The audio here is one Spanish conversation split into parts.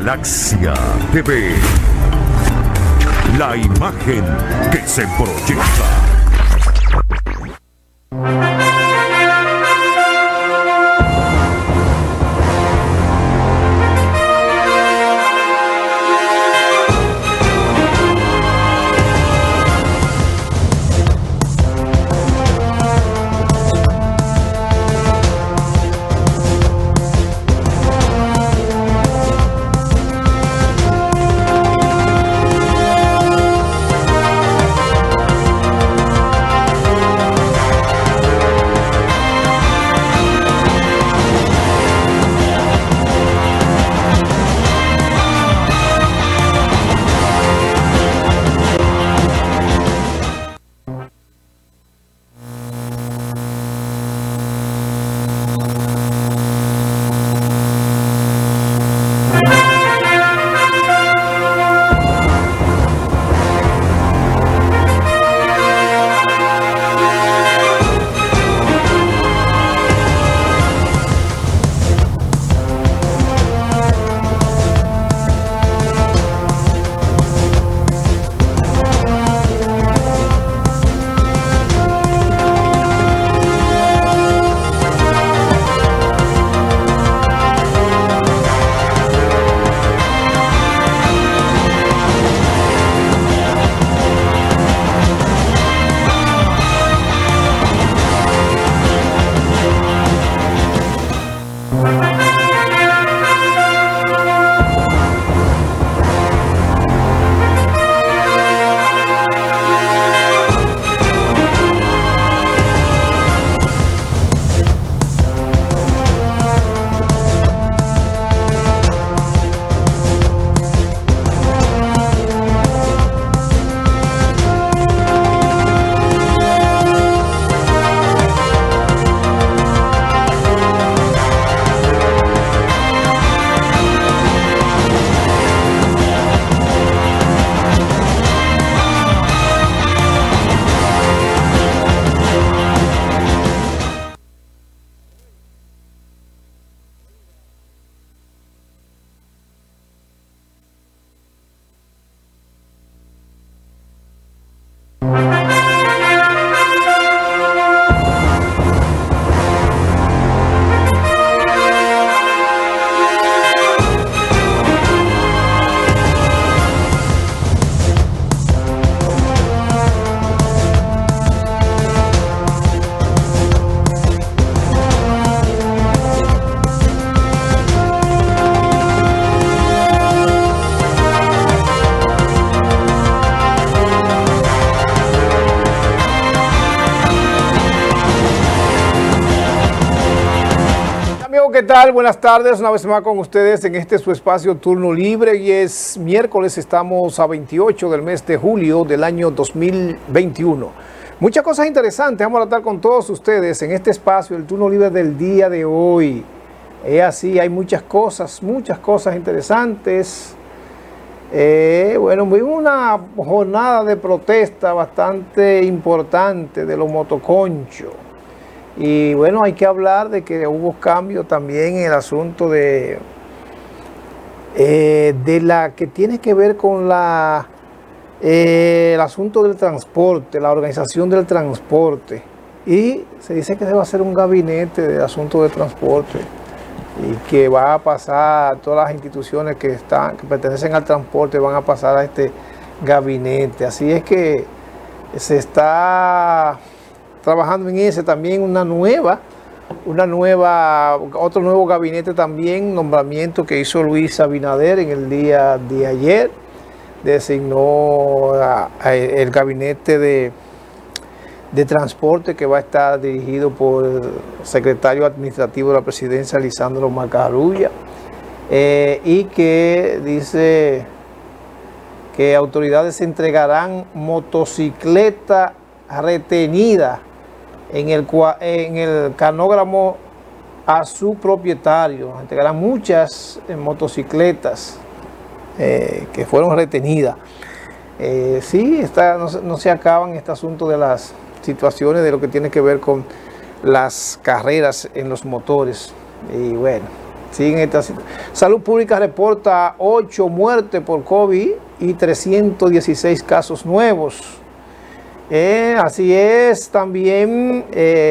Galaxia TV. La imagen que se proyecta. ¿Qué tal? Buenas tardes, una vez más con ustedes en este su espacio Turno Libre. Y es miércoles, estamos a 28 del mes de julio del año 2021. Muchas cosas interesantes vamos a tratar con todos ustedes en este espacio, el Turno Libre del día de hoy. Es así, hay muchas cosas interesantes. Bueno, hubo una jornada de protesta bastante importante de los motoconchos. Y bueno, hay que hablar de que hubo cambios también en el asunto de la que tiene que ver con el asunto del transporte, la organización del transporte. Y se dice que se va a hacer un gabinete de asunto de transporte y que va a pasar, todas las instituciones que pertenecen al transporte van a pasar a este gabinete. Así es que se está trabajando en ese también otro nuevo gabinete también, nombramiento que hizo Luis Abinader en el día de ayer. Designó el gabinete de transporte que va a estar dirigido por el secretario administrativo de la presidencia, Lisandro Macarulla, y que dice que autoridades entregarán motocicleta retenida en el cronograma a su propietario. Entregarán muchas motocicletas que fueron retenidas. Sí, no se acaban este asunto de las situaciones de lo que tiene que ver con las carreras en los motores. Y bueno, Siguen esta situación. Salud Pública reporta 8 muertes por COVID y 316 casos nuevos. Así es, también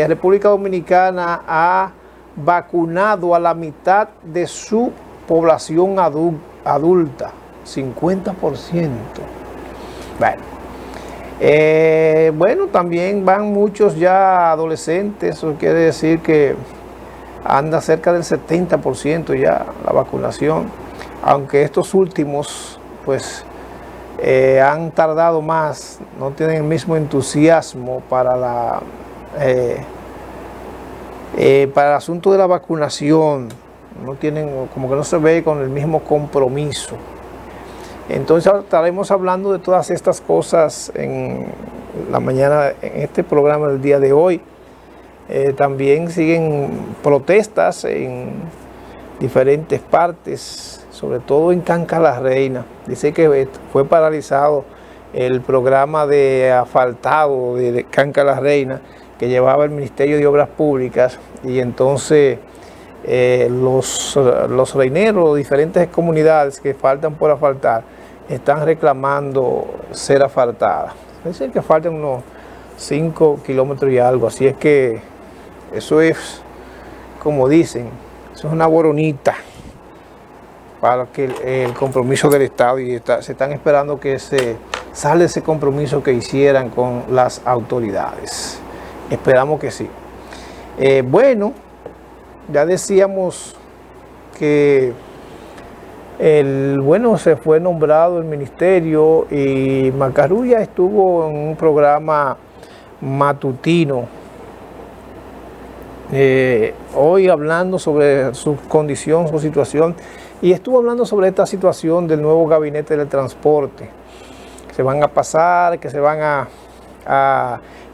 República Dominicana ha vacunado a la mitad de su población adulta, 50%. Bueno, también van muchos ya adolescentes, eso quiere decir que anda cerca del 70% ya la vacunación, aunque estos últimos pues han tardado más, no tienen el mismo entusiasmo para el asunto de la vacunación, no tienen, como que no se ve con el mismo compromiso. Entonces estaremos hablando de todas estas cosas en la mañana, en este programa del día de hoy. También siguen protestas en diferentes partes, sobre todo en Canca la Reina. Dice que fue paralizado el programa de asfaltado de Canca la Reina que llevaba el Ministerio de Obras Públicas, y entonces los reineros de diferentes comunidades que faltan por asfaltar están reclamando ser asfaltadas. Es decir, que faltan unos 5 kilómetros y algo, así es que eso es, como dicen, eso es una boronita para que el compromiso del Estado, y se están esperando que se salga ese compromiso que hicieran con las autoridades. Esperamos que sí. Bueno, ya decíamos que se fue nombrado el ministerio, y Macarrulla estuvo en un programa matutino hoy hablando sobre su condición, su situación, y estuvo hablando sobre esta situación del nuevo gabinete del transporte, que se van a pasar, que se van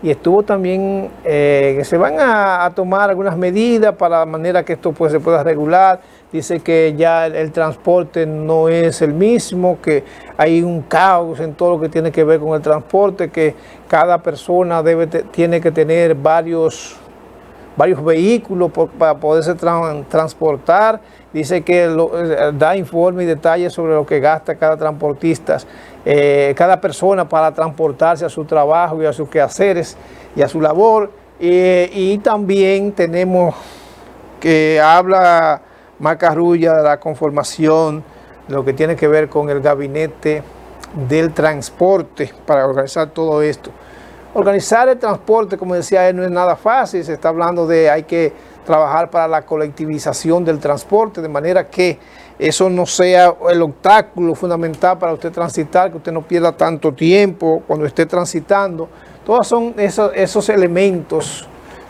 y estuvo también que se van a tomar algunas medidas para la manera que esto pues se pueda regular. Dice que ya el transporte no es el mismo, que hay un caos en todo lo que tiene que ver con el transporte, que cada persona tiene que tener varios vehículos para poderse transportar. Dice que da informe y detalles sobre lo que gasta cada transportista, cada persona para transportarse a su trabajo y a sus quehaceres y a su labor. Y también tenemos que habla Macarrulla de la conformación de lo que tiene que ver con el gabinete del transporte para organizar todo esto. Organizar el transporte, como decía él, no es nada fácil. Se está hablando de hay que trabajar para la colectivización del transporte, de manera que eso no sea el obstáculo fundamental para usted transitar, que usted no pierda tanto tiempo cuando esté transitando. Todos son esos elementos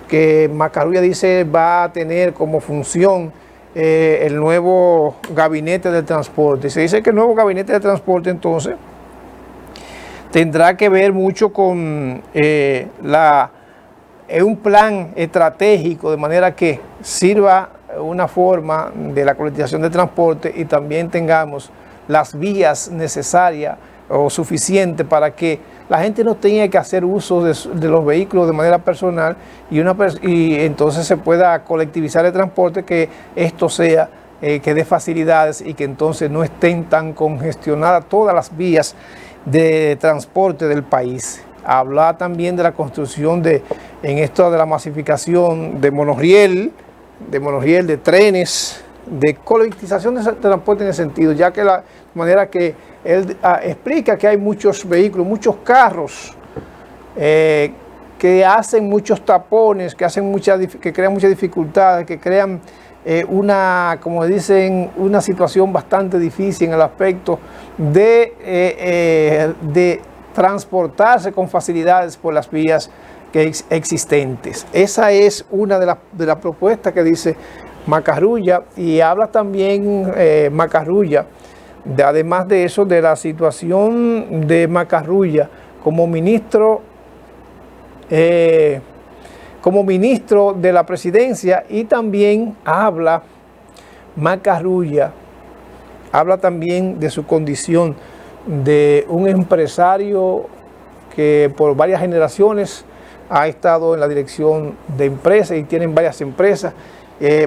que Macarrulla dice va a tener como función el nuevo gabinete del transporte. Se dice que el nuevo gabinete de transporte entonces tendrá que ver mucho con un plan estratégico, de manera que sirva una forma de la colectivización del transporte y también tengamos las vías necesarias o suficientes para que la gente no tenga que hacer uso de los vehículos de manera personal, y entonces se pueda colectivizar el transporte, que esto sea, que dé facilidades y que entonces no estén tan congestionadas todas las vías de transporte del país. Habla también de la construcción en esto de la masificación de monorriel, de trenes, de colectivización de transporte en ese sentido, ya que la manera que él explica que hay muchos vehículos, muchos carros que hacen muchos tapones, que crean muchas dificultades, que crean como dicen, una situación bastante difícil en el aspecto de transportarse con facilidades por las vías existentes. Esa es una de las propuestas que dice Macarrulla, y habla también Macarrulla, además de eso, de la situación de Macarrulla como ministro de la presidencia, y también Macarrulla habla también de su condición de un empresario que por varias generaciones ha estado en la dirección de empresas y tienen varias empresas,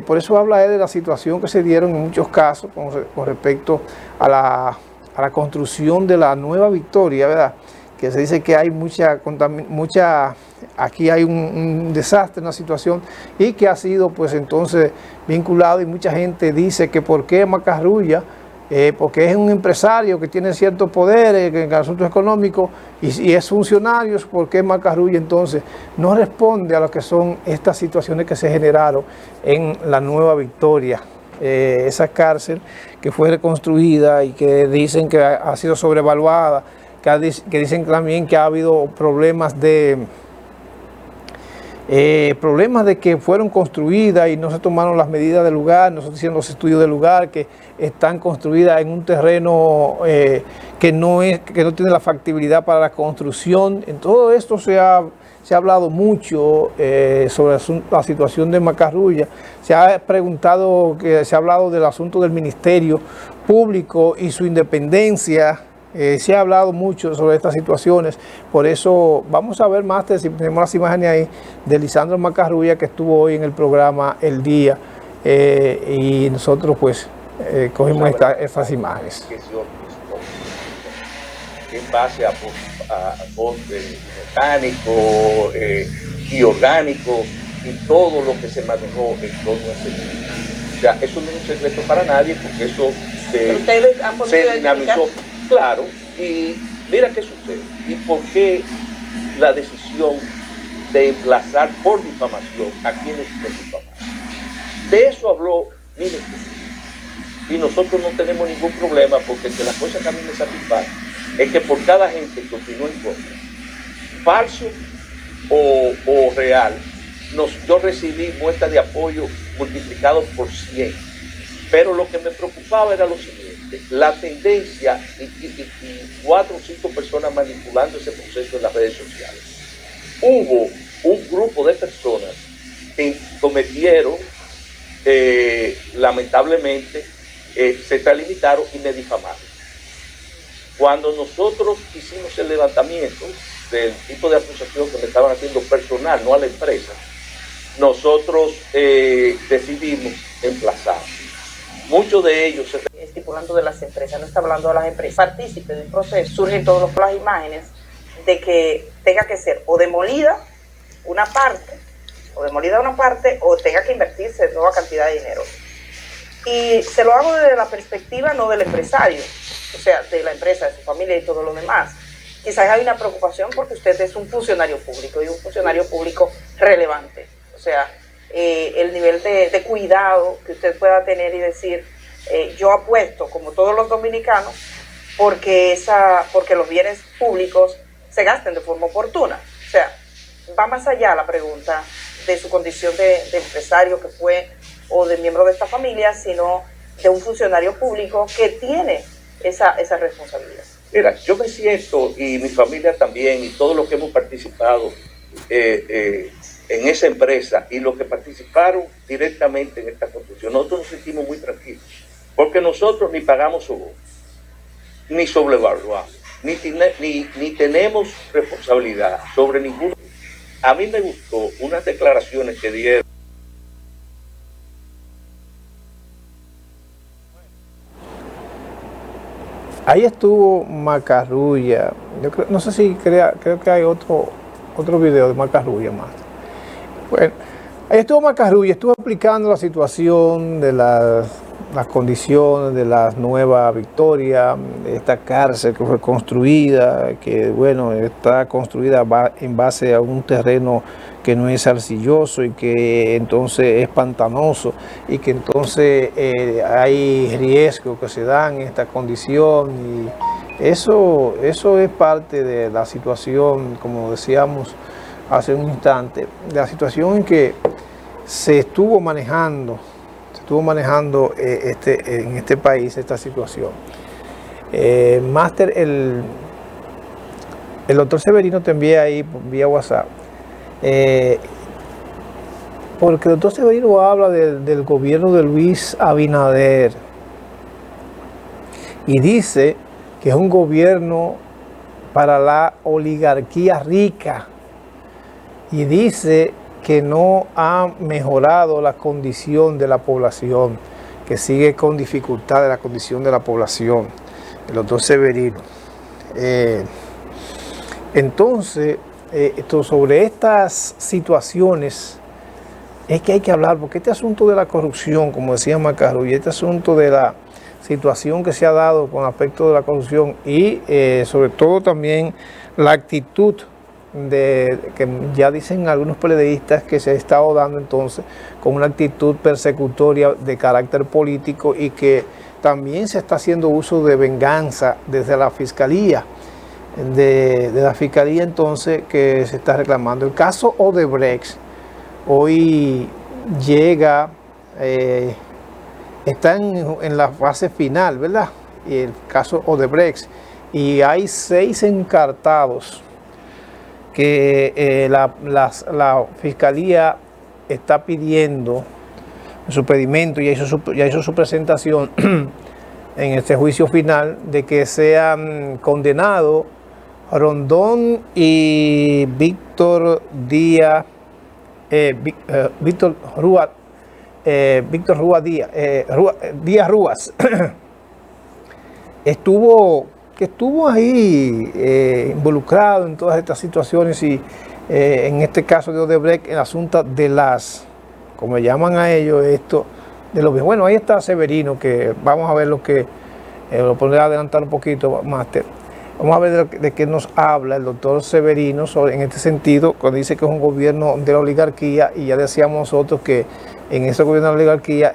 Por eso habla él de la situación que se dieron en muchos casos con respecto a la construcción de la Nueva Victoria, ¿verdad? Que se dice que hay aquí hay un desastre, una situación, y que ha sido pues entonces vinculado, y mucha gente dice que por qué Macarrulla, porque es un empresario que tiene cierto poder en asuntos económicos y es funcionario, ¿por qué Macarrulla entonces no responde a lo que son estas situaciones que se generaron en la Nueva Victoria? Esa cárcel que fue reconstruida y que dicen que ha sido sobrevaluada, que dicen también que ha habido problemas de que fueron construidas y no se tomaron las medidas del lugar, no se hicieron los estudios del lugar, que están construidas en un terreno que no tiene la factibilidad para la construcción. En todo esto se ha hablado mucho sobre la situación de Macarrulla. Se ha preguntado, se ha hablado del asunto del Ministerio Público y su independencia. Se ha hablado mucho sobre estas situaciones, por eso vamos a ver más, si tenemos las imágenes ahí, de Lisandro Macarrulla, que estuvo hoy en el programa El Día, y nosotros pues cogimos estas imágenes. En base a mecánico y orgánico y todo lo que se manejó en torno a ese tema. O sea, eso no es un secreto para nadie, porque eso se dinamizó. Claro, y mira qué sucede, y por qué la decisión de emplazar por difamación a quienes se difamaron. De eso habló Mínez, y nosotros no tenemos ningún problema, porque la cosa que a mí me satisface es que por cada gente que opinó en contra, falso o real, yo recibí muestras de apoyo multiplicados por 100, pero lo que me preocupaba era lo siguiente: la tendencia y 4 o 5 personas manipulando ese proceso en las redes sociales. Hubo un grupo de personas que cometieron, lamentablemente, se extralimitaron y me difamaron. Cuando nosotros hicimos el levantamiento del tipo de acusación que me estaban haciendo personal, no a la empresa, nosotros decidimos emplazar. Muchos de ellos estipulando de las empresas, no está hablando de las empresas, participen del proceso. Surgen todas las imágenes de que tenga que ser o demolida una parte, o tenga que invertirse nueva cantidad de dinero. Y se lo hago desde la perspectiva no del empresario, o sea, de la empresa, de su familia y todo lo demás. Quizás hay una preocupación porque usted es un funcionario público y un funcionario público relevante. O sea, el nivel de cuidado que usted pueda tener y decir, yo apuesto, como todos los dominicanos, porque los bienes públicos se gasten de forma oportuna. O sea, va más allá la pregunta de su condición de empresario que fue o de miembro de esta familia, sino de un funcionario público que tiene esa responsabilidad. Mira, yo me siento, y mi familia también, y todos los que hemos participado en esa empresa y los que participaron directamente en esta construcción, nosotros nos sentimos muy tranquilos, porque nosotros ni pagamos soborno, ni sobrevaluamos, ni tenemos responsabilidad sobre ninguno. A mí me gustó unas declaraciones que dieron. Ahí estuvo Macarrulla. Yo creo, no sé si creo que hay otro video de Macarrulla más. Bueno, ahí estuvo Macarrulla, estuvo explicando la situación de las condiciones de la Nueva Victoria, esta cárcel que fue construida, que bueno, está construida en base a un terreno que no es arcilloso y que entonces es pantanoso, y que entonces hay riesgos que se dan en esta condición, y eso es parte de la situación, como decíamos hace un instante, de la situación en que se estuvo manejando en este país esta situación. Máster, el doctor Severino te envía ahí vía WhatsApp, porque el doctor Severino habla del gobierno de Luis Abinader y dice que es un gobierno para la oligarquía rica, y dice que no ha mejorado la condición de la población, que sigue con dificultad de la condición de la población, el doctor Severino. Entonces, sobre estas situaciones es que hay que hablar, porque este asunto de la corrupción, como decía Macarro, y este asunto de la situación que se ha dado con aspecto de la corrupción y sobre todo también la actitud que ya dicen algunos periodistas que se ha estado dando entonces con una actitud persecutoria de carácter político y que también se está haciendo uso de venganza desde la fiscalía, de la fiscalía entonces que se está reclamando. El caso Odebrecht hoy llega, está en la fase final, ¿verdad? Y el caso Odebrecht, y hay 6 encartados que la fiscalía está pidiendo su pedimento, ya hizo su presentación en este juicio final, de que sean condenados Rondón y Víctor Díaz, Víctor Díaz Rúas, que estuvo ahí involucrado en todas estas situaciones y en este caso de Odebrecht, el asunto de las, como llaman a ellos, esto, de los, bueno, ahí está Severino, que vamos a ver lo que, lo pondré a adelantar un poquito, Máster. Vamos a ver de qué nos habla el doctor Severino en este sentido, cuando dice que es un gobierno de la oligarquía, y ya decíamos nosotros que en ese gobierno de la oligarquía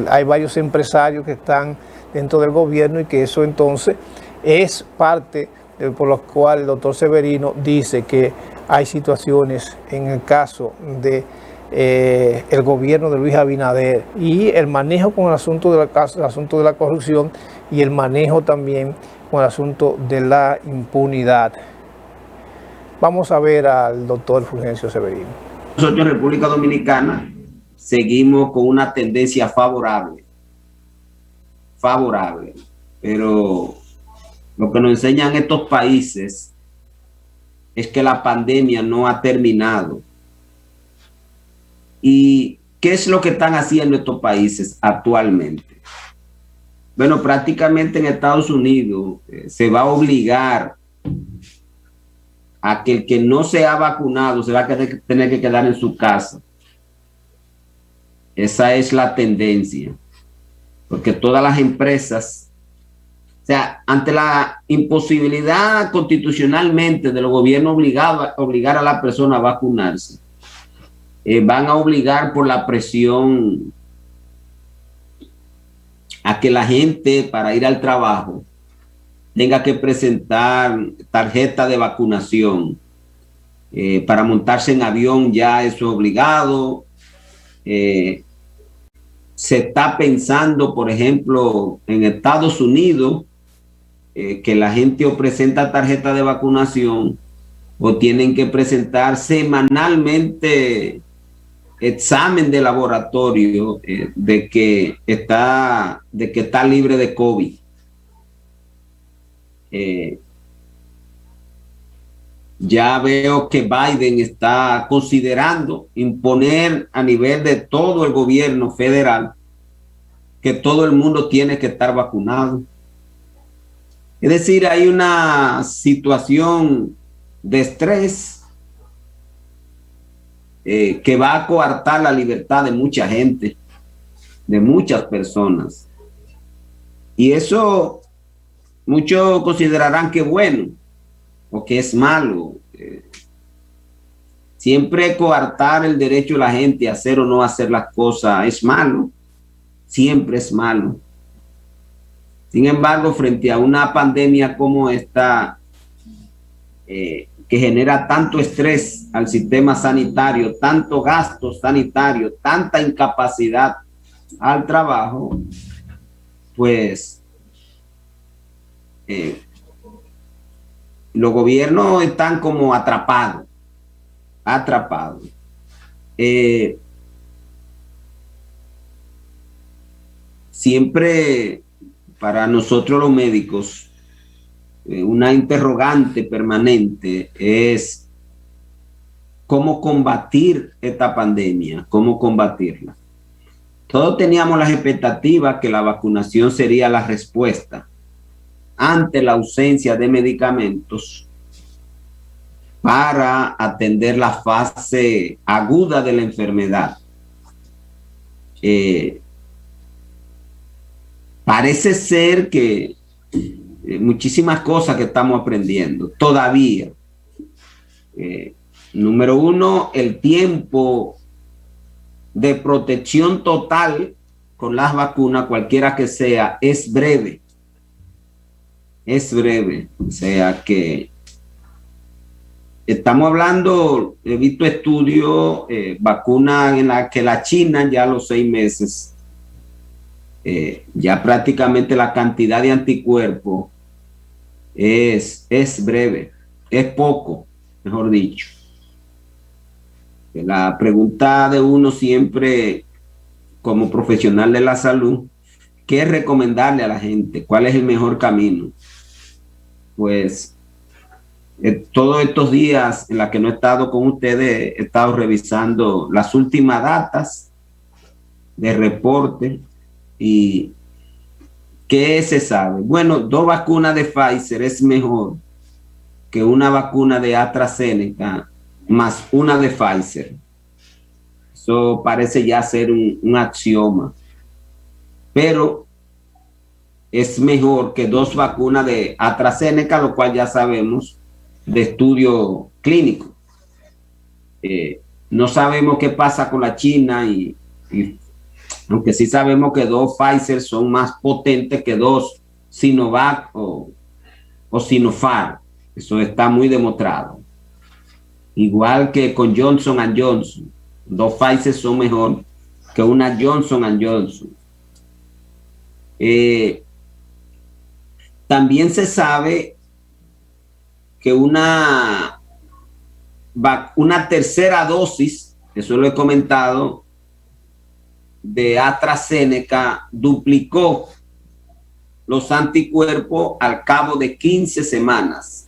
hay varios empresarios que están dentro del gobierno y que eso entonces es parte por lo cual el doctor Severino dice que hay situaciones en el caso de el gobierno de Luis Abinader y el manejo con el asunto de la corrupción y el manejo también con el asunto de la impunidad. Vamos a ver al doctor Fulgencio Severino. Nosotros en República Dominicana seguimos con una tendencia favorable, pero lo que nos enseñan estos países es que la pandemia no ha terminado. ¿Y qué es lo que están haciendo estos países actualmente? Bueno, prácticamente en Estados Unidos se va a obligar a que el que no se ha vacunado se va a tener que quedar en su casa. Esa es la tendencia, porque todas las empresas, o sea, ante la imposibilidad constitucionalmente de los gobiernos obligar a la persona a vacunarse, van a obligar por la presión a que la gente para ir al trabajo tenga que presentar tarjeta de vacunación. Para montarse en avión ya eso es obligado. Se está pensando, por ejemplo, en Estados Unidos, que la gente o presenta tarjeta de vacunación o tienen que presentar semanalmente examen de laboratorio de que está libre de COVID. Ya veo que Biden está considerando imponer a nivel de todo el gobierno federal que todo el mundo tiene que estar vacunado. Es decir, hay una situación de estrés que va a coartar la libertad de mucha gente, de muchas personas. Y eso muchos considerarán que es bueno o que es malo. Siempre coartar el derecho de la gente a hacer o no hacer las cosas es malo. Siempre es malo. Sin embargo, frente a una pandemia como esta, que genera tanto estrés al sistema sanitario, tanto gasto sanitario, tanta incapacidad al trabajo, pues los gobiernos están como atrapados. Siempre para nosotros los médicos una interrogante permanente es cómo combatir esta pandemia, cómo combatirla. Todos teníamos las expectativas que la vacunación sería la respuesta ante la ausencia de medicamentos para atender la fase aguda de la enfermedad. Parece ser que muchísimas cosas que estamos aprendiendo todavía. Número uno, el tiempo de protección total con las vacunas, cualquiera que sea, es breve. Es breve. O sea que estamos hablando, he visto estudios, vacunas en la que la China ya a los 6 meses, ya prácticamente la cantidad de anticuerpos es breve, es poco, mejor dicho. La pregunta de uno siempre como profesional de la salud, ¿qué es recomendarle a la gente? ¿Cuál es el mejor camino? Pues todos estos días en los que no he estado con ustedes, he estado revisando las últimas datas de reporte y ¿qué se sabe? Bueno, 2 vacunas de Pfizer es mejor que una vacuna de AstraZeneca más una de Pfizer. Eso parece ya ser un axioma. Pero es mejor que 2 vacunas de AstraZeneca, lo cual ya sabemos de estudio clínico. No sabemos qué pasa con la China y aunque sí sabemos que 2 Pfizer son más potentes que 2 Sinovac o Sinopharm. Eso está muy demostrado. Igual que con Johnson & Johnson. 2 Pfizer son mejor que una Johnson & Johnson. También se sabe que una tercera dosis, eso lo he comentado, de AstraZeneca duplicó los anticuerpos al cabo de 15 semanas,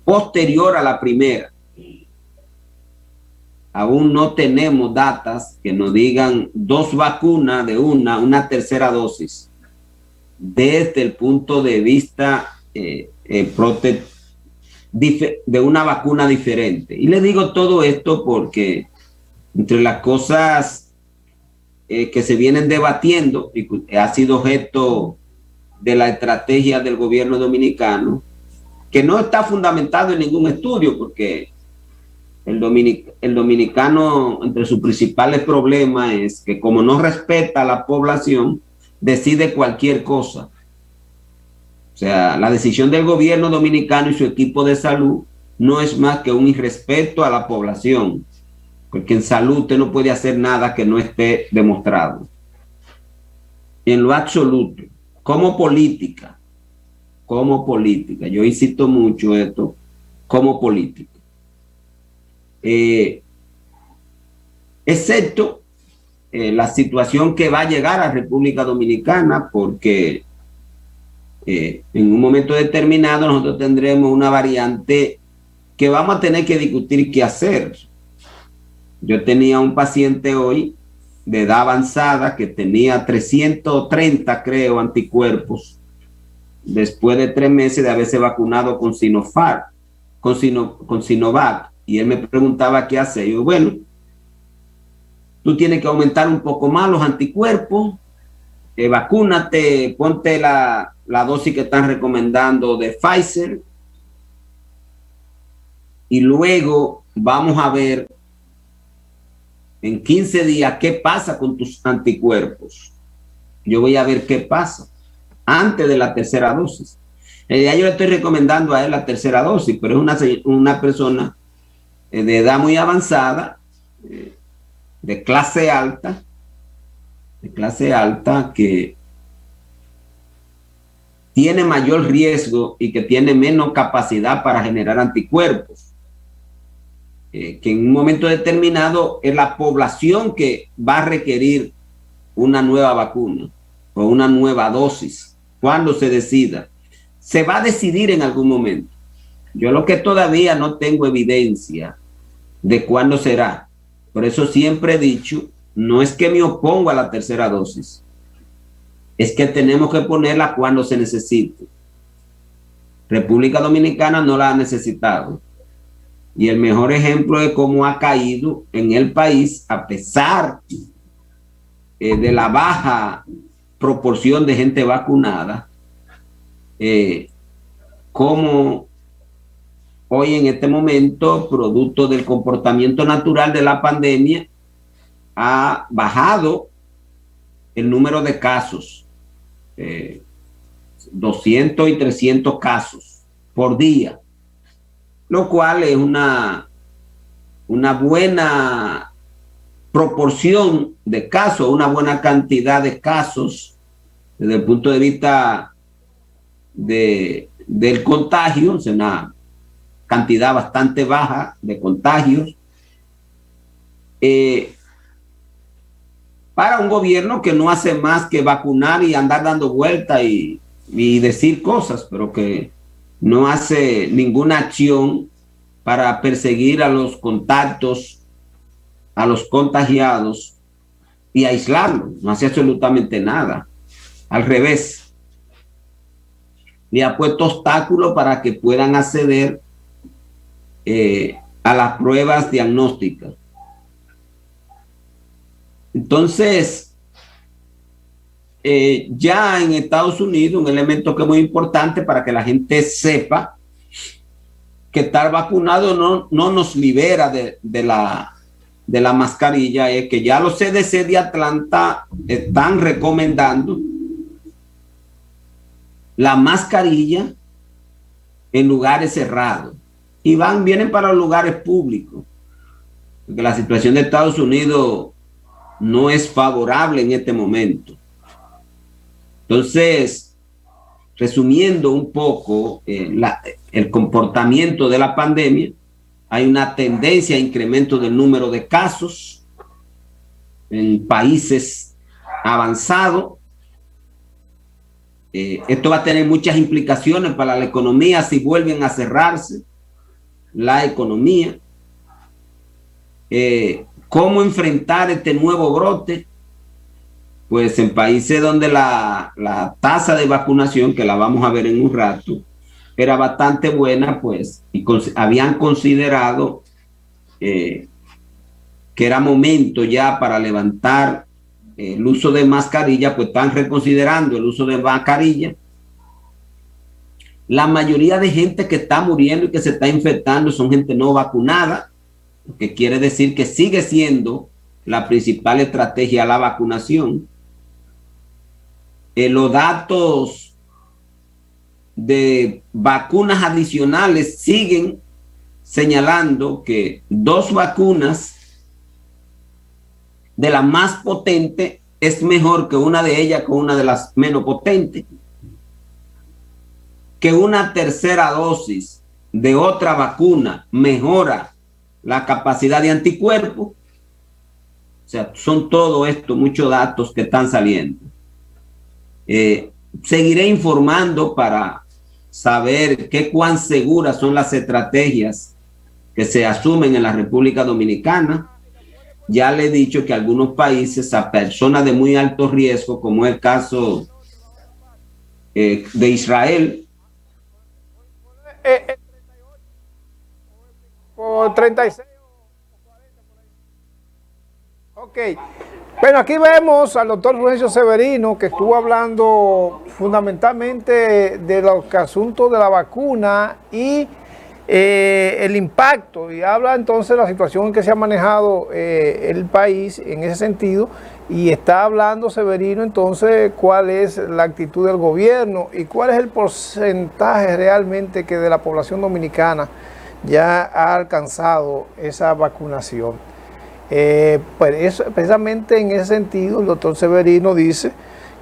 posterior a la primera. Aún no tenemos datas que nos digan 2 vacunas de una tercera dosis desde el punto de vista de una vacuna diferente. Y le digo todo esto porque entre las cosas que se vienen debatiendo y ha sido objeto de la estrategia del gobierno dominicano, que no está fundamentado en ningún estudio, porque el dominicano, entre sus principales problemas es que como no respeta a la población, decide cualquier cosa. O sea, la decisión del gobierno dominicano y su equipo de salud no es más que un irrespeto a la población, porque en salud usted no puede hacer nada que no esté demostrado. En lo absoluto, como política, yo insisto mucho esto, como política. Excepto la situación que va a llegar a República Dominicana, porque en un momento determinado nosotros tendremos una variante que vamos a tener que discutir qué hacer. Yo tenía un paciente hoy de edad avanzada que tenía 330, creo, anticuerpos después de 3 meses de haberse vacunado con Sinopharm, con Sinovac, y él me preguntaba qué hacer. Yo, bueno, tú tienes que aumentar un poco más los anticuerpos, vacúnate, ponte la dosis que están recomendando de Pfizer y luego vamos a ver en 15 días qué pasa con tus anticuerpos. Yo voy a ver qué pasa antes de la tercera dosis. Ya yo le estoy recomendando a él la tercera dosis, pero es una persona de edad muy avanzada, de clase alta, que tiene mayor riesgo y que tiene menos capacidad para generar anticuerpos. Que en un momento determinado es la población que va a requerir una nueva vacuna o una nueva dosis. Cuando se decida, se va a decidir en algún momento. Yo lo que todavía no tengo evidencia de cuándo será. Por eso siempre he dicho, no es que me opongo a la tercera dosis, es que tenemos que ponerla cuando se necesite. República Dominicana no la ha necesitado. Y el mejor ejemplo de cómo ha caído en el país, a pesar de la baja proporción de gente vacunada, como hoy en este momento, producto del comportamiento natural de la pandemia, ha bajado el número de casos, 200 y 300 casos por día, lo cual es una buena proporción de casos, una buena cantidad de casos desde el punto de vista del contagio, o sea, una cantidad bastante baja de contagios, para un gobierno que no hace más que vacunar y andar dando vueltas y decir cosas, pero que no hace ninguna acción para perseguir a los contactos, a los contagiados y aislarlos. No hace absolutamente nada. Al revés, le ha puesto obstáculos para que puedan acceder a las pruebas diagnósticas. Entonces, ya en Estados Unidos, un elemento que es muy importante para que la gente sepa que estar vacunado no nos libera de la mascarilla, es que ya los CDC de Atlanta están recomendando la mascarilla en lugares cerrados y vienen para los lugares públicos, porque la situación de Estados Unidos no es favorable en este momento. Entonces, resumiendo un poco el comportamiento de la pandemia, hay una tendencia a incremento del número de casos en países avanzados. Esto va a tener muchas implicaciones para la economía si vuelven a cerrarse la economía. ¿Cómo enfrentar este nuevo brote? Pues en países donde la tasa de vacunación, que la vamos a ver en un rato, era bastante buena, pues, y habían considerado que era momento ya para levantar el uso de mascarilla, pues están reconsiderando el uso de mascarilla. La mayoría de gente que está muriendo y que se está infectando son gente no vacunada, lo que quiere decir que sigue siendo la principal estrategia la vacunación. Los datos de vacunas adicionales siguen señalando que 2 vacunas de la más potente es mejor que una de ellas con una de las menos potentes, que una tercera dosis de otra vacuna mejora la capacidad de anticuerpos. O sea, son todo esto, muchos datos que están saliendo. Seguiré informando para saber cuán seguras son las estrategias que se asumen en la República Dominicana. Ya le he dicho que algunos países a personas de muy alto riesgo, como es el caso de Israel, por 36 o 40 por ahí. Ok. Bueno, aquí vemos al doctor Fulgencio Severino, que estuvo hablando fundamentalmente de los asuntos de la vacuna y el impacto, y habla entonces de la situación en que se ha manejado el país en ese sentido, y está hablando Severino entonces cuál es la actitud del gobierno y cuál es el porcentaje realmente que de la población dominicana ya ha alcanzado esa vacunación. Pues precisamente en ese sentido el doctor Severino dice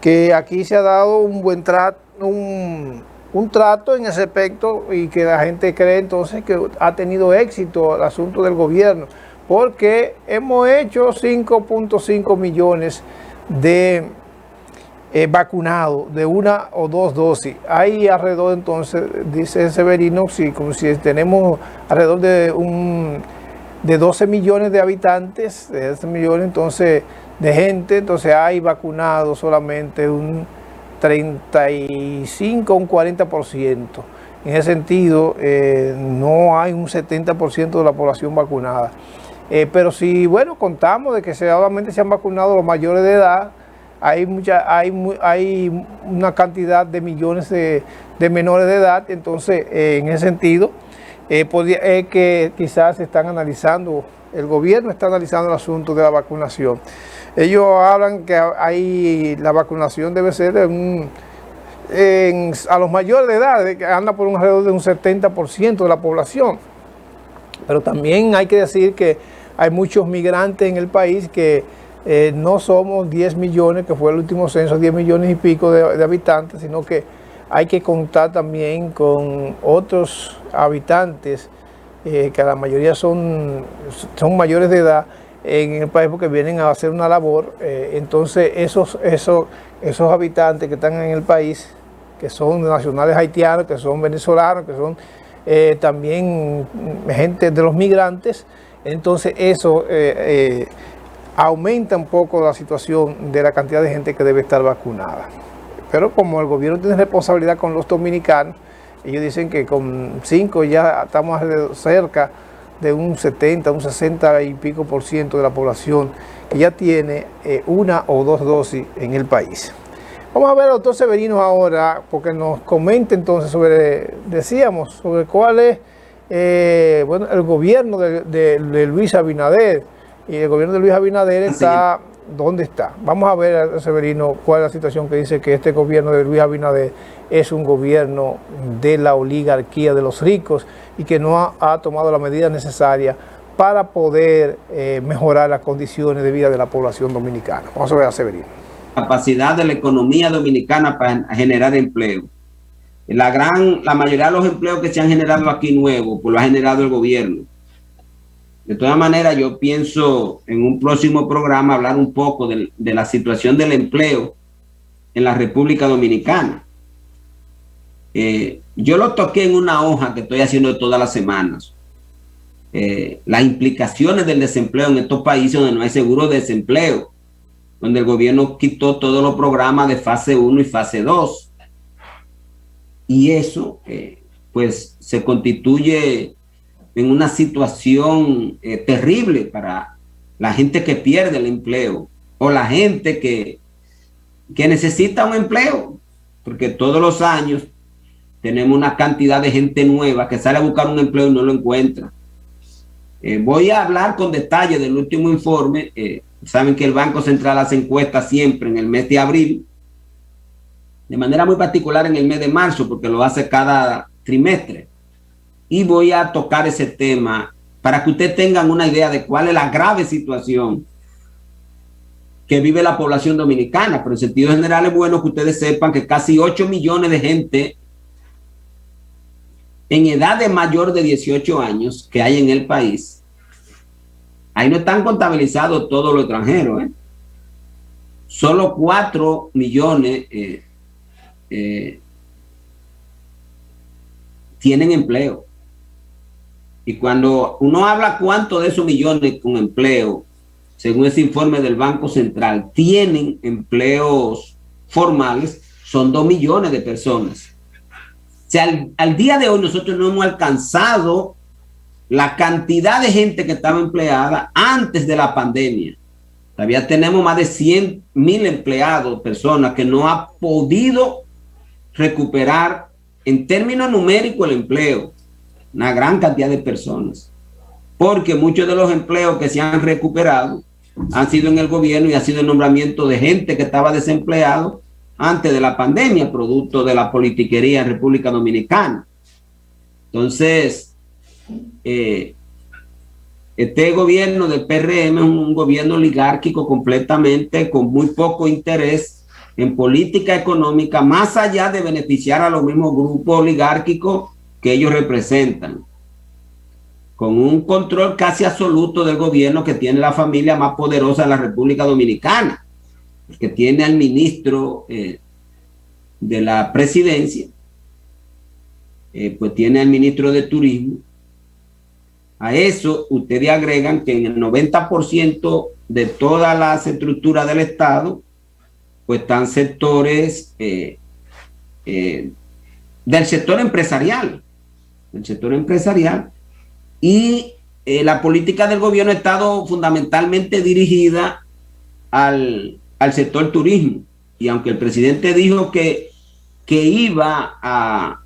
que aquí se ha dado un buen trato, un trato en ese aspecto, y que la gente cree entonces que ha tenido éxito el asunto del gobierno, porque hemos hecho 5.5 millones de vacunados de 1 o 2 dosis. Hay alrededor, entonces, dice Severino, sí, como si tenemos alrededor de de 12 millones de habitantes, de 12 millones entonces de gente, entonces hay vacunados solamente un 35, un 40%. En ese sentido, no hay un 70% de la población vacunada. Pero si, bueno, contamos de que solamente se han vacunado los mayores de edad, hay una cantidad de millones de menores de edad, entonces en ese sentido, que quizás están analizando, el gobierno está analizando el asunto de la vacunación. Ellos hablan que la vacunación debe ser a los mayores de edad, que anda por alrededor de un 70% de la población. Pero también hay que decir que hay muchos migrantes en el país que no somos 10 millones, que fue el último censo, 10 millones y pico de habitantes, sino que hay que contar también con otros habitantes que la mayoría son mayores de edad en el país porque vienen a hacer una labor. Entonces esos habitantes que están en el país, que son nacionales haitianos, que son venezolanos, que son también gente de los migrantes, entonces eso aumenta un poco la situación de la cantidad de gente que debe estar vacunada. Pero como el gobierno tiene responsabilidad con los dominicanos, ellos dicen que con 5 ya estamos cerca de un 70, un 60 y pico por ciento de la población que ya tiene una o dos dosis en el país. Vamos a ver al doctor Severino ahora, porque nos comenta entonces sobre cuál es bueno, el gobierno de Luis Abinader. Y el gobierno de Luis Abinader está, ¿dónde está? Vamos a ver, Severino, cuál es la situación que dice que este gobierno de Luis Abinader es un gobierno de la oligarquía de los ricos y que no ha tomado las medidas necesarias para poder mejorar las condiciones de vida de la población dominicana. Vamos a ver a Severino. Capacidad de la economía dominicana para generar empleo. La mayoría de los empleos que se han generado aquí nuevos, pues lo ha generado el gobierno. De todas maneras, yo pienso en un próximo programa hablar un poco de la situación del empleo en la República Dominicana. Yo lo toqué en una hoja que estoy haciendo todas las semanas. Las implicaciones del desempleo en estos países donde no hay seguro de desempleo, donde el gobierno quitó todos los programas de fase 1 y fase 2. Y eso, pues, se constituye en una situación terrible para la gente que pierde el empleo o la gente que necesita un empleo, porque todos los años tenemos una cantidad de gente nueva que sale a buscar un empleo y no lo encuentra. Voy a hablar con detalle del último informe. Saben que el Banco Central hace encuestas siempre en el mes de abril, de manera muy particular en el mes de marzo, porque lo hace cada trimestre. Y voy a tocar ese tema para que ustedes tengan una idea de cuál es la grave situación que vive la población dominicana. Pero en sentido general es bueno que ustedes sepan que casi 8 millones de gente en edad de mayor de 18 años que hay en el país, ahí no están contabilizados todos los extranjeros, Solo 4 millones tienen empleo. Y cuando uno habla cuánto de esos millones con empleo, según ese informe del Banco Central, tienen empleos formales, son 2 millones de personas. O sea, al día de hoy nosotros no hemos alcanzado la cantidad de gente que estaba empleada antes de la pandemia. Todavía tenemos más de 100,000 empleados, personas que no han podido recuperar en términos numéricos el empleo. Una gran cantidad de personas, porque muchos de los empleos que se han recuperado han sido en el gobierno y ha sido el nombramiento de gente que estaba desempleado antes de la pandemia, producto de la politiquería en República Dominicana. Entonces, este gobierno del PRM es un gobierno oligárquico completamente, con muy poco interés en política económica, más allá de beneficiar a los mismos grupos oligárquicos que ellos representan, con un control casi absoluto del gobierno que tiene la familia más poderosa de la República Dominicana, que tiene al ministro de la presidencia, pues tiene al ministro de turismo, A eso ustedes agregan que en el 90% de todas las estructuras del Estado, pues están sectores del sector empresarial. Y la política del gobierno ha estado fundamentalmente dirigida al sector turismo. Y aunque el presidente dijo que iba a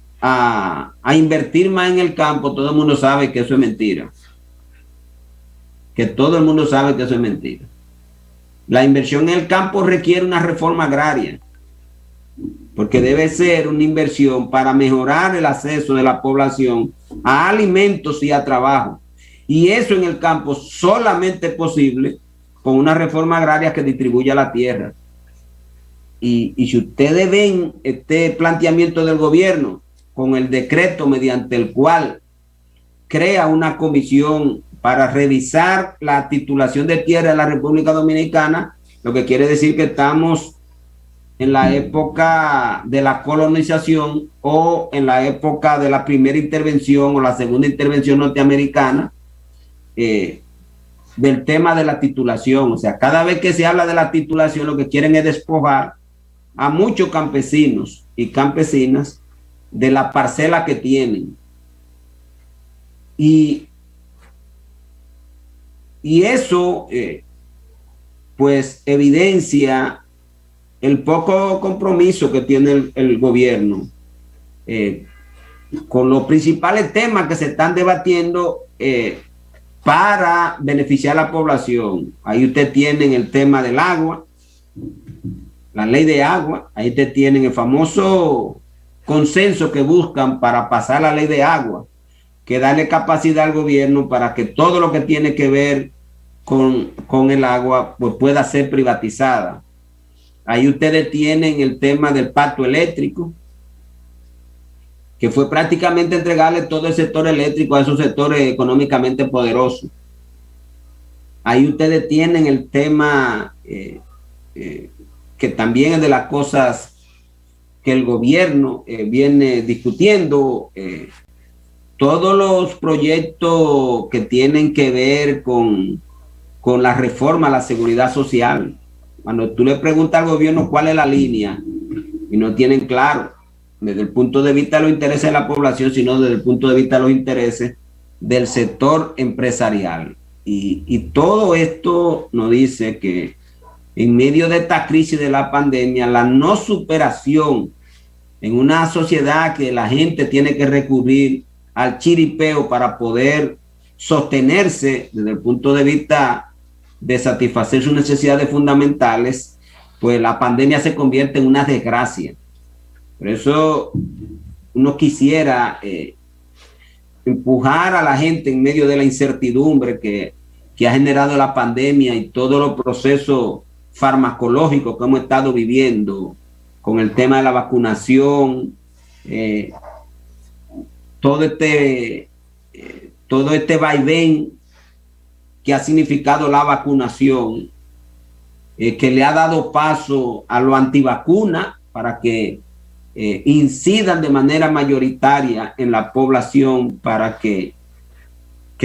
invertir más en el campo, todo el mundo sabe que eso es mentira. La inversión en el campo requiere una reforma agraria, porque debe ser una inversión para mejorar el acceso de la población a alimentos y a trabajo. Y eso en el campo solamente es posible con una reforma agraria que distribuya la tierra. Y si ustedes ven este planteamiento del gobierno con el decreto mediante el cual crea una comisión para revisar la titulación de tierra de la República Dominicana, lo que quiere decir que estamos en la época de la colonización o en la época de la primera intervención o la segunda intervención norteamericana, del tema de la titulación. O sea, cada vez que se habla de la titulación, lo que quieren es despojar a muchos campesinos y campesinas de la parcela que tienen. Y eso, pues, evidencia el poco compromiso que tiene el gobierno con los principales temas que se están debatiendo para beneficiar a la población. Ahí usted tienen el tema del agua, la ley de agua. Ahí usted tienen el famoso consenso que buscan para pasar la ley de agua, que darle capacidad al gobierno para que todo lo que tiene que ver con el agua pues pueda ser privatizada. Ahí ustedes tienen el tema del pacto eléctrico, que fue prácticamente entregarle todo el sector eléctrico a esos sectores económicamente poderosos. Ahí ustedes tienen el tema que también es de las cosas que el gobierno viene discutiendo, todos los proyectos que tienen que ver con la reforma a la seguridad social. Cuando tú le preguntas al gobierno cuál es la línea, y no tienen claro, desde el punto de vista de los intereses de la población, sino desde el punto de vista de los intereses del sector empresarial. Y todo esto nos dice que en medio de esta crisis de la pandemia, la no superación en una sociedad que la gente tiene que recurrir al chiripeo para poder sostenerse desde el punto de vista de satisfacer sus necesidades fundamentales, pues la pandemia se convierte en una desgracia. Por eso uno quisiera empujar a la gente en medio de la incertidumbre que ha generado la pandemia y todos los procesos farmacológicos que hemos estado viviendo con el tema de la vacunación, todo este vaivén que ha significado la vacunación, que le ha dado paso a lo antivacuna para que incidan de manera mayoritaria en la población para que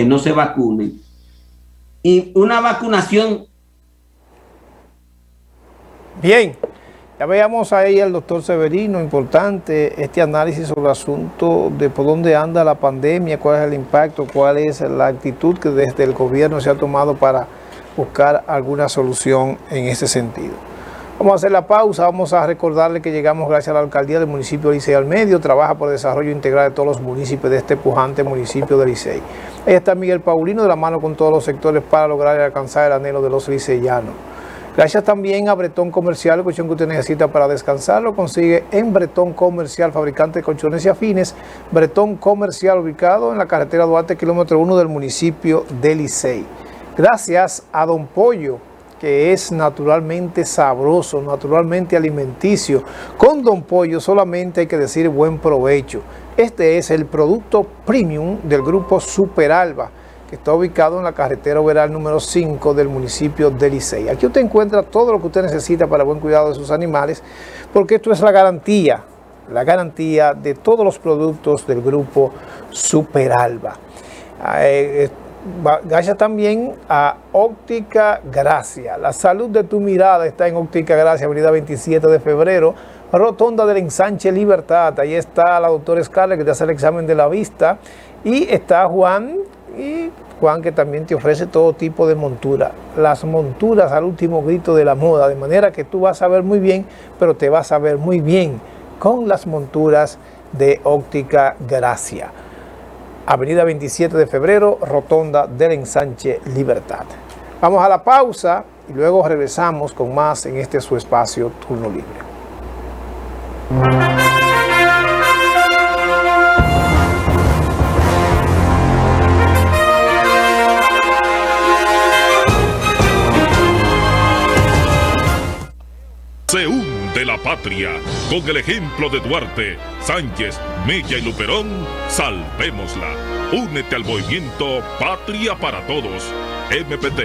no se vacunen. Y una vacunación. Bien, ya veíamos ahí al doctor Severino, importante este análisis sobre el asunto de por dónde anda la pandemia, cuál es el impacto, cuál es la actitud que desde el gobierno se ha tomado para buscar alguna solución en ese sentido. Vamos a hacer la pausa, vamos a recordarle que llegamos gracias a la alcaldía del municipio de Licey al Medio, trabaja por el desarrollo integral de todos los municipios de este pujante municipio de Licey. Ahí está Miguel Paulino de la mano con todos los sectores para lograr y alcanzar el anhelo de los liceyanos. Gracias también a Bretón Comercial, el colchón que usted necesita para descansar lo consigue en Bretón Comercial, fabricante de colchones y afines. Bretón Comercial, ubicado en la carretera Duarte, kilómetro 1 del municipio de Licey. Gracias a Don Pollo, que es naturalmente sabroso, naturalmente alimenticio. Con Don Pollo solamente hay que decir buen provecho. Este es el producto premium del grupo Superalba, que está ubicado en la carretera Overal número 5 del municipio de Licey. Aquí usted encuentra todo lo que usted necesita para el buen cuidado de sus animales, porque esto es la garantía de todos los productos del grupo Superalba. Gracias también a Óptica Gracia. La salud de tu mirada está en Óptica Gracia, avenida 27 de febrero, rotonda del Ensanche Libertad. Ahí está la doctora Scarlett, que te hace el examen de la vista. Y está Juan, que también te ofrece todo tipo de montura. Las monturas al último grito de la moda, de manera que tú vas a ver muy bien, pero te vas a ver muy bien con las monturas de Óptica Gracia. Avenida 27 de febrero, rotonda del Ensanche Libertad. Vamos a la pausa y luego regresamos con más en este su espacio Turno Libre. Se hunde la patria. Con el ejemplo de Duarte, Sánchez, Mella y Luperón, salvémosla. Únete al movimiento Patria para Todos. MPT.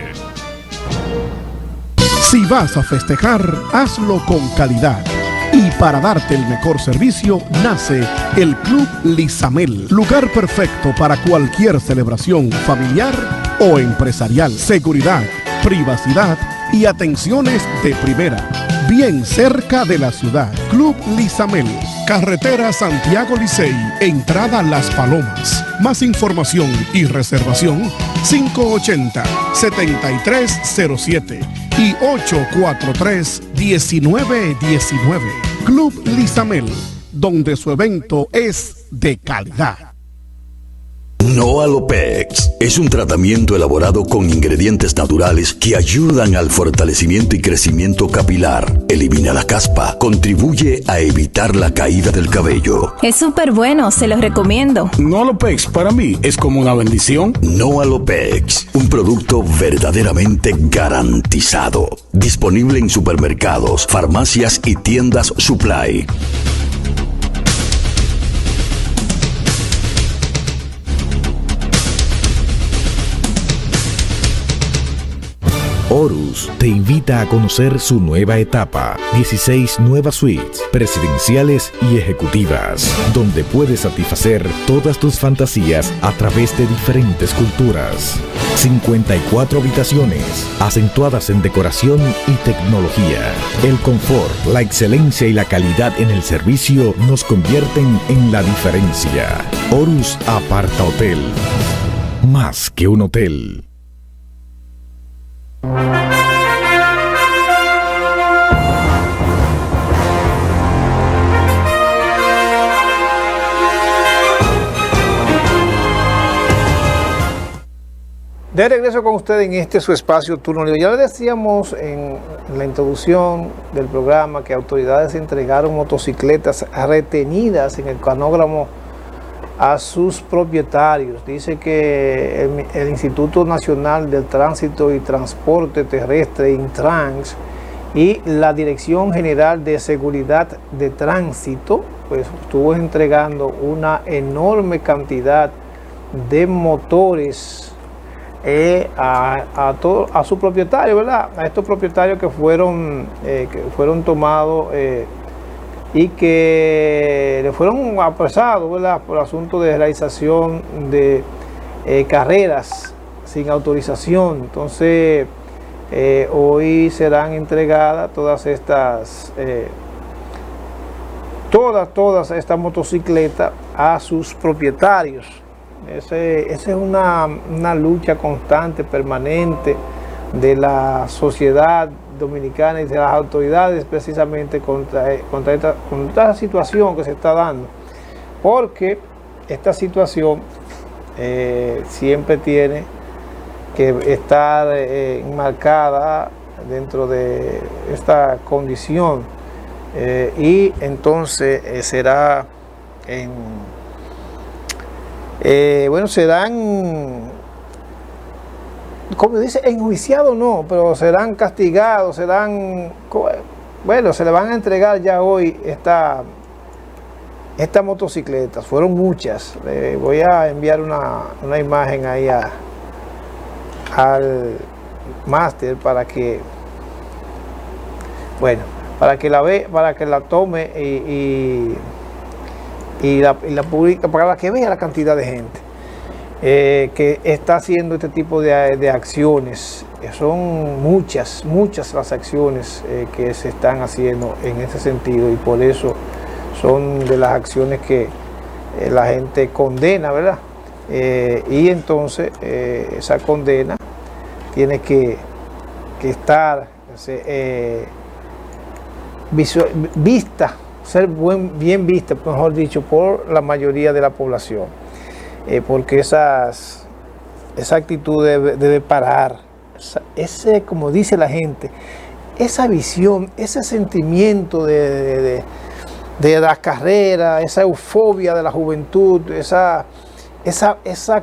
Si vas a festejar, hazlo con calidad. Y para darte el mejor servicio, nace el Club Lizamel. Lugar perfecto para cualquier celebración familiar o empresarial. Seguridad, privacidad y atenciones de primera. Bien cerca de la ciudad. Club Lizamel, carretera Santiago Licey, entrada Las Palomas. Más información y reservación 580-7307 y 843-1919. Club Lizamel, donde su evento es de calidad. Noalopex es un tratamiento elaborado con ingredientes naturales que ayudan al fortalecimiento y crecimiento capilar, elimina la caspa, contribuye a evitar la caída del cabello. Es súper bueno, se los recomiendo. Noalopex para mí es como una bendición. Noalopex, un producto verdaderamente garantizado. Disponible en supermercados, farmacias y tiendas Supply. Horus te invita a conocer su nueva etapa, 16 nuevas suites presidenciales y ejecutivas, donde puedes satisfacer todas tus fantasías a través de diferentes culturas. 54 habitaciones, acentuadas en decoración y tecnología. El confort, la excelencia y la calidad en el servicio nos convierten en la diferencia. Horus Aparta Hotel, más que un hotel. De regreso con usted en este su espacio Turno Libre. Ya le decíamos en la introducción del programa que autoridades entregaron motocicletas retenidas en el cronógramo a sus propietarios. Dice que el Instituto Nacional del Tránsito y Transporte Terrestre, Intrans, y la Dirección General de Seguridad de Tránsito, pues estuvo entregando una enorme cantidad de motores a su propietario, ¿verdad? A estos propietarios que fueron tomados y que le fueron apresados, ¿verdad?, por asunto de realización de carreras sin autorización. Entonces, hoy serán entregadas todas estas motocicletas a sus propietarios. Esa es una lucha constante, permanente de la sociedad dominicana y de las autoridades, precisamente contra esta situación que se está dando, porque esta situación siempre tiene que estar enmarcada dentro de esta condición, y entonces será serán, como dice, enjuiciados no, pero serán castigados, se le van a entregar ya hoy estas motocicletas. Fueron muchas. Voy a enviar una imagen ahí al máster para que la tome y la publique, para que vea la cantidad de gente. que está haciendo este tipo de acciones. Son muchas las acciones que se están haciendo en ese sentido, y por eso son de las acciones que la gente condena, ¿verdad? Y entonces esa condena tiene que estar vista, ser bien vista, mejor dicho, por la mayoría de la población, porque esa actitud debe parar. Como dice la gente, esa visión, ese sentimiento de la carrera, esa euforia de la juventud, esa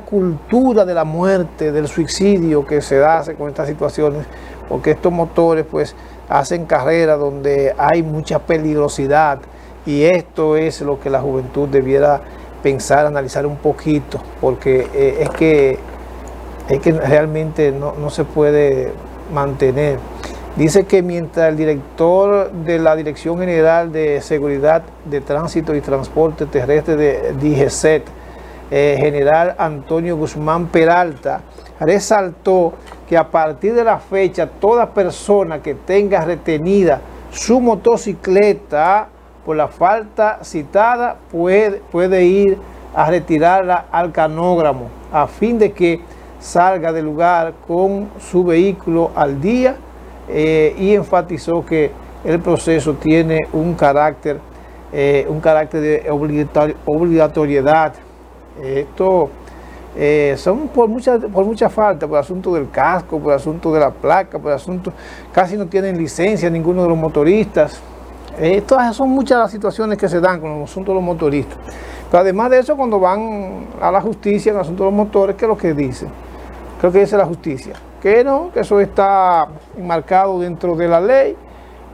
cultura de la muerte, del suicidio que se hace con estas situaciones, porque estos motores pues hacen carreras donde hay mucha peligrosidad, y esto es lo que la juventud debiera pensar, analizar un poquito, porque es que realmente no se puede mantener. Dice que mientras el director de la Dirección General de Seguridad de Tránsito y Transporte Terrestre de DGCET, general Antonio Guzmán Peralta, resaltó que a partir de la fecha toda persona que tenga retenida su motocicleta por la falta citada puede ir a retirarla al canógramo a fin de que salga del lugar con su vehículo al día, y enfatizó que el proceso tiene un carácter de obligatoriedad. Esto son por mucha falta, por asunto del casco, por asunto de la placa, por asunto, casi no tienen licencia ninguno de los motoristas. Todas son muchas las situaciones que se dan con el asunto de los motoristas. Pero además de eso, cuando van a la justicia en el asunto de los motores, ¿qué es lo que dicen? Creo que dice la justicia que no, que eso está enmarcado dentro de la ley,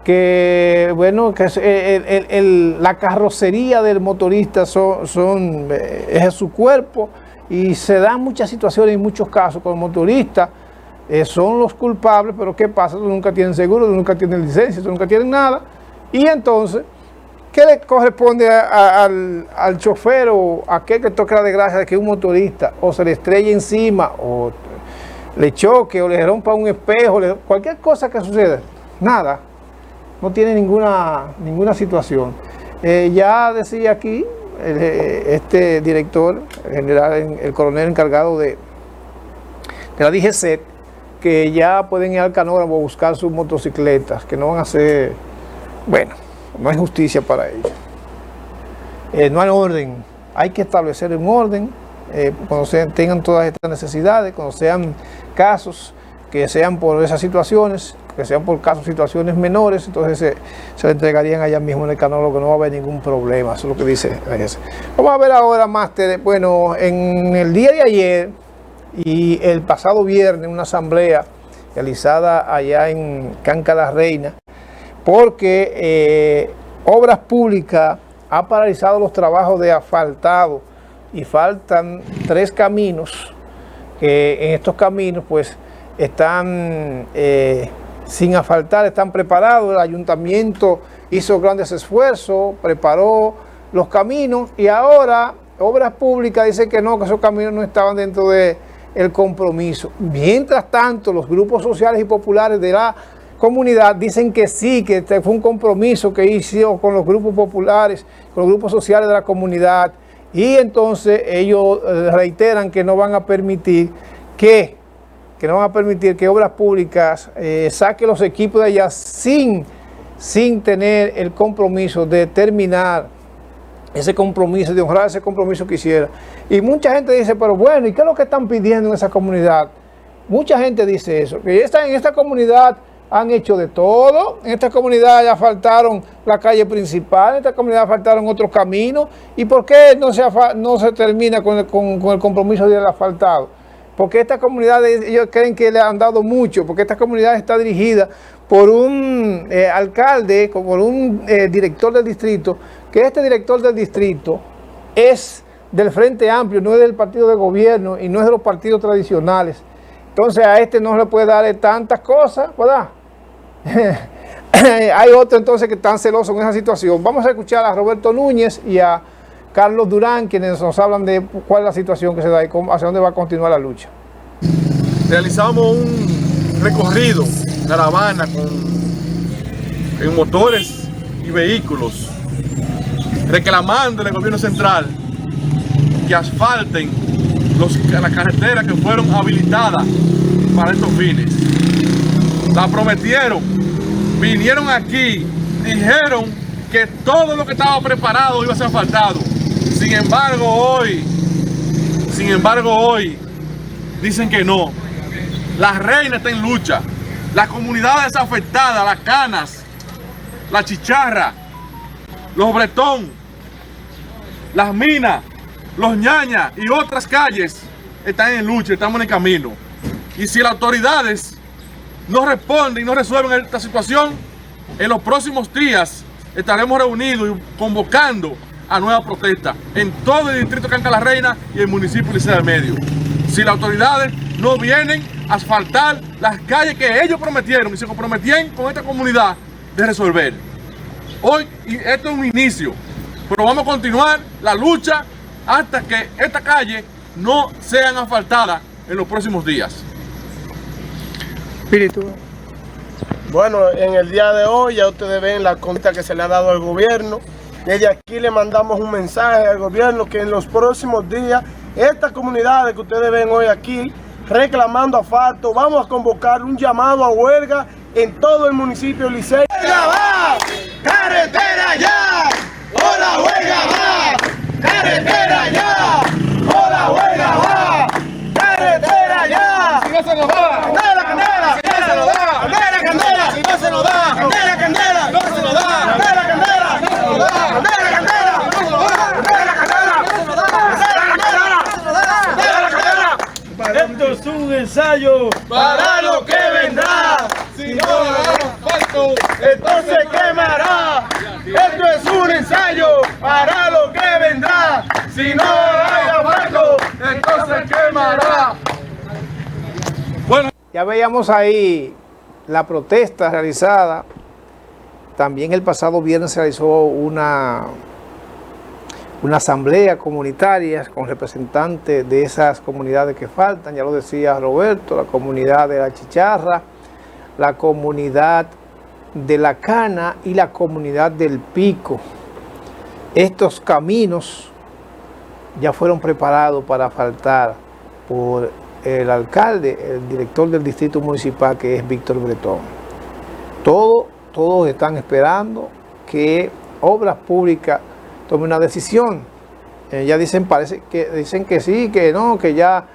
que bueno, que la carrocería del motorista es su cuerpo, y se dan muchas situaciones y muchos casos con el motorista. Son los culpables, pero ¿qué pasa? Nunca tienen seguro, nunca tienen licencia, nunca tienen nada, y entonces ¿qué le corresponde al chofer o a aquel que toque la desgracia de que un motorista o se le estrelle encima o le choque o le rompa un espejo, cualquier cosa que suceda? Nada, no tiene ninguna situación. Ya decía aquí este director general, el coronel encargado de la DGCET, que ya pueden ir al canógramo a buscar sus motocicletas, que no van a ser, bueno, no hay justicia para ellos. No hay orden, hay que establecer un orden cuando tengan todas estas necesidades, cuando sean casos que sean por esas situaciones, que sean por casos, situaciones menores, entonces se le entregarían allá mismo en el canólogo, no va a haber ningún problema. Eso es lo que dice la DGCET. Vamos a ver ahora, máster, bueno, en el día de ayer y el pasado viernes, una asamblea realizada allá en Canca la Reina, porque Obras Públicas ha paralizado los trabajos de asfaltado y faltan 3 caminos, que en estos caminos pues están sin asfaltar, están preparados. El ayuntamiento hizo grandes esfuerzos, preparó los caminos, y ahora Obras Públicas dice que no, que esos caminos no estaban dentro del compromiso. Mientras tanto, los grupos sociales y populares de la comunidad dicen que sí, que este fue un compromiso que hizo con los grupos populares, con los grupos sociales de la comunidad, y entonces ellos reiteran que no van a permitir que Obras Públicas saque los equipos de allá sin tener el compromiso de terminar ese compromiso, de honrar ese compromiso que hiciera. Y mucha gente dice, pero bueno, ¿y qué es lo que están pidiendo en esa comunidad? Mucha gente dice eso, que en esta comunidad han hecho de todo. En esta comunidad ya faltaron la calle principal, en esta comunidad faltaron otros caminos. ¿Y por qué no se termina con el compromiso del asfaltado? Porque esta comunidad, ellos creen que le han dado mucho, porque esta comunidad está dirigida por un alcalde, por un director del distrito, que este director del distrito es del Frente Amplio, no es del partido de gobierno y no es de los partidos tradicionales. Entonces a este no le puede dar tantas cosas, ¿verdad? Hay otros entonces que están celosos en esa situación. Vamos a escuchar a Roberto Núñez y a Carlos Durán, quienes nos hablan de cuál es la situación que se da y hacia dónde va a continuar la lucha. Realizamos un recorrido, caravana en motores y vehículos, reclamando al gobierno central que asfalten las carreteras que fueron habilitadas para estos fines. La prometieron, vinieron aquí, dijeron que todo lo que estaba preparado iba a ser asfaltado. Sin embargo, hoy dicen que no. La Reina está en lucha. Las comunidades afectadas, Las Canas, La Chicharra, Los Bretón, Las Minas, Los Ñañas y otras calles están en lucha, estamos en el camino. Y si las autoridades no responden y no resuelven esta situación, en los próximos días estaremos reunidos y convocando a nuevas protestas en todo el distrito de Canca La Reina y el municipio de Licey del Medio. Si las autoridades no vienen a asfaltar las calles que ellos prometieron y se comprometían con esta comunidad de resolver. Hoy esto es un inicio, pero vamos a continuar la lucha hasta que esta calle no sean asfaltadas en los próximos días. Espíritu. Bueno, en el día de hoy ya ustedes ven la conducta que se le ha dado al gobierno. Desde aquí le mandamos un mensaje al gobierno que en los próximos días, estas comunidades que ustedes ven hoy aquí, reclamando asfalto, vamos a convocar un llamado a huelga en todo el municipio de Licey. ¡Huelga va! ¡Carretera ya! ¡Hola, huelga va! ¡Carretera ya! ¡Hola, huelga va! ¡Carretera ya! ¡Si no se nos va! ¡Candela, candela! ¡Si no se nos da! ¡Candela, candela! ¡Si no se nos da! ¡Candela, candela! ¡No se nos da! ¡Candela, candela! ¡No se nos da! ¡Candela, candela! ¡No se nos da! ¡Candela, candela! ¡No se nos da! ¡Candela, candela! Esto es un ensayo para lo que vendrá. Si no hay asfalto, entonces quemará. Esto es un ensayo para lo que vendrá. Si no hay asfalto, entonces quemará. Bueno, ya veíamos ahí la protesta realizada. También el pasado viernes se realizó una asamblea comunitaria con representantes de esas comunidades que faltan, ya lo decía Roberto, la comunidad de La Chicharra, la comunidad de La Cana y la comunidad del Pico. Estos caminos ya fueron preparados para asfaltar por el alcalde, el director del distrito municipal, que es Víctor Bretón. Todos están esperando que Obras Públicas tome una decisión. Ya dicen, dicen que sí, que no, que ya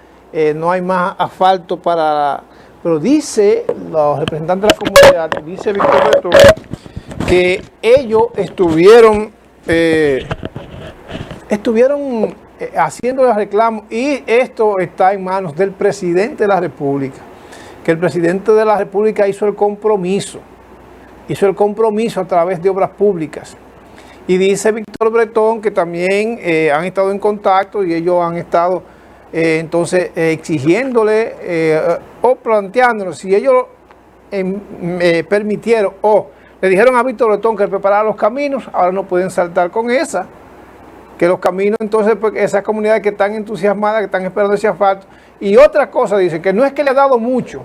no hay más asfalto para... Pero dice los representantes de la comunidad, dice Víctor Bretón, que ellos estuvieron haciendo los reclamos y esto está en manos del presidente de la República, que el presidente de la República hizo el compromiso a través de Obras Públicas. Y dice Víctor Bretón que también han estado en contacto y ellos han estado entonces exigiéndole o planteándolo, si ellos permitieron o le dijeron a Víctor Bretón que preparara los caminos, ahora no pueden saltar con esa, que los caminos, entonces pues, esas comunidades que están entusiasmadas, que están esperando ese asfalto. Y otra cosa, dice que no es que le ha dado mucho,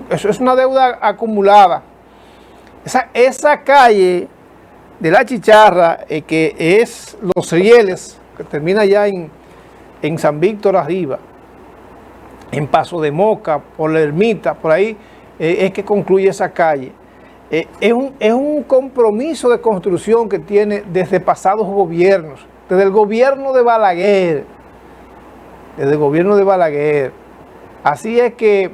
eso es una deuda acumulada. Esa calle de La Chicharra, que es Los Rieles, que termina ya en San Víctor arriba, en Paso de Moca, por la Ermita, por ahí es que concluye esa calle. Es un compromiso de construcción que tiene desde pasados gobiernos, desde el gobierno de Balaguer. Así es que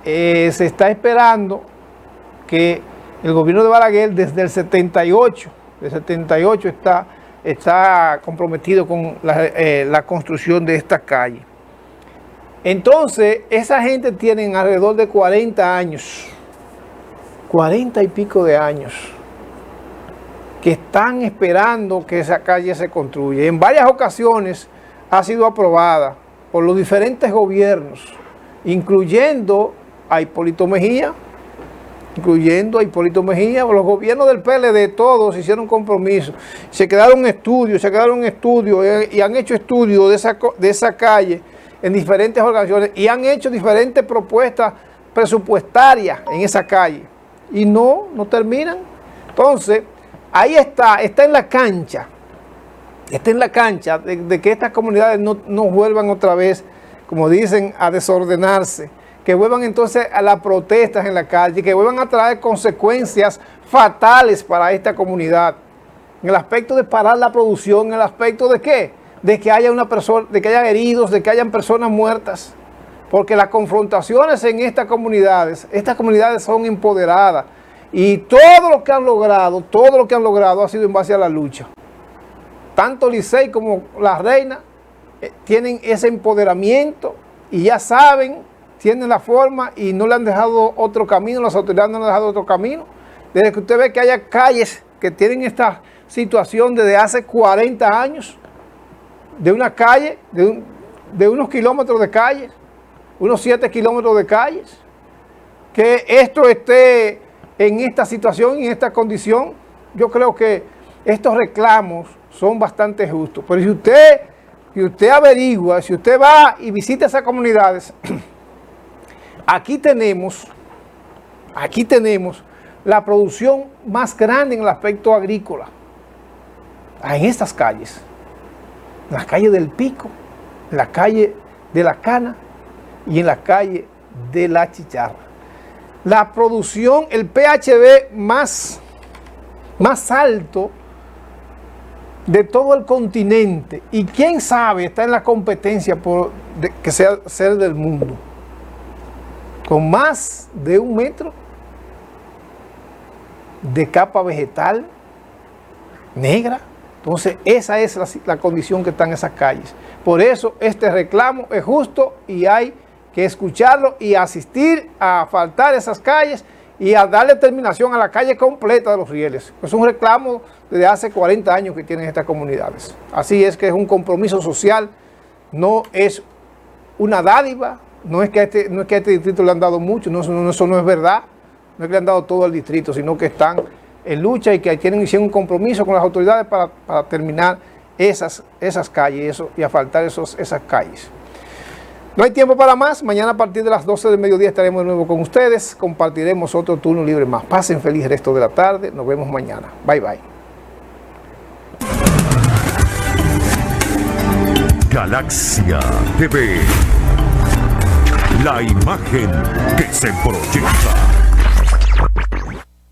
se está esperando que el gobierno de Balaguer desde el 78 está comprometido con la construcción de esta calle. Entonces, esa gente tiene alrededor de 40 años, 40 y pico de años, que están esperando que esa calle se construya. En varias ocasiones ha sido aprobada por los diferentes gobiernos, incluyendo a Hipólito Mejía, incluyendo a Hipólito Mejía. Los gobiernos del PLD todos hicieron compromisos, se quedaron estudios y han hecho estudios de esa calle en diferentes organizaciones y han hecho diferentes propuestas presupuestarias en esa calle y no terminan. Entonces, ahí está en la cancha. Está en la cancha de que estas comunidades no vuelvan otra vez, como dicen, a desordenarse, que vuelvan entonces a las protestas en la calle, que vuelvan a traer consecuencias fatales para esta comunidad, en el aspecto de parar la producción, en el aspecto de ¿qué? De que haya haya heridos, de que hayan personas muertas, porque las confrontaciones en estas comunidades son empoderadas, y todo lo que han logrado ha sido en base a la lucha. Tanto Licey como La Reina tienen ese empoderamiento y ya saben, tienen la forma y no le han dejado otro camino, las autoridades no le han dejado otro camino. Desde que usted ve que haya calles que tienen esta situación desde hace 40 años, de una calle, de unos kilómetros de calles, unos 7 kilómetros de calles, que esto esté en esta situación y en esta condición, yo creo que estos reclamos son bastante justos. Pero si usted averigua, si usted va y visita esas comunidades, aquí tenemos la producción más grande en el aspecto agrícola, en estas calles, en la calle del Pico, en la calle de la Cana y en la calle de la Chicharra. La producción, el PHB más alto de todo el continente, y quién sabe, está en la competencia que sea ser del mundo, con más de 1 metro de capa vegetal negra. Entonces esa es la condición que están esas calles. Por eso este reclamo es justo y hay que escucharlo y asistir a asfaltar esas calles y a darle terminación a la calle completa de Los Rieles. Es un reclamo desde hace 40 años que tienen estas comunidades. Así es que es un compromiso social, no es una dádiva, no es que a este distrito le han dado mucho, eso no es verdad, no es que le han dado todo al distrito, sino que están en lucha y que hicieron un compromiso con las autoridades para terminar esas calles y asfaltar esas calles. No hay tiempo para más. Mañana a partir de las 12 del mediodía estaremos de nuevo con ustedes. Compartiremos otro turno libre más. Pasen feliz resto de la tarde. Nos vemos mañana. Bye, bye. Galaxia TV. La imagen que se proyecta.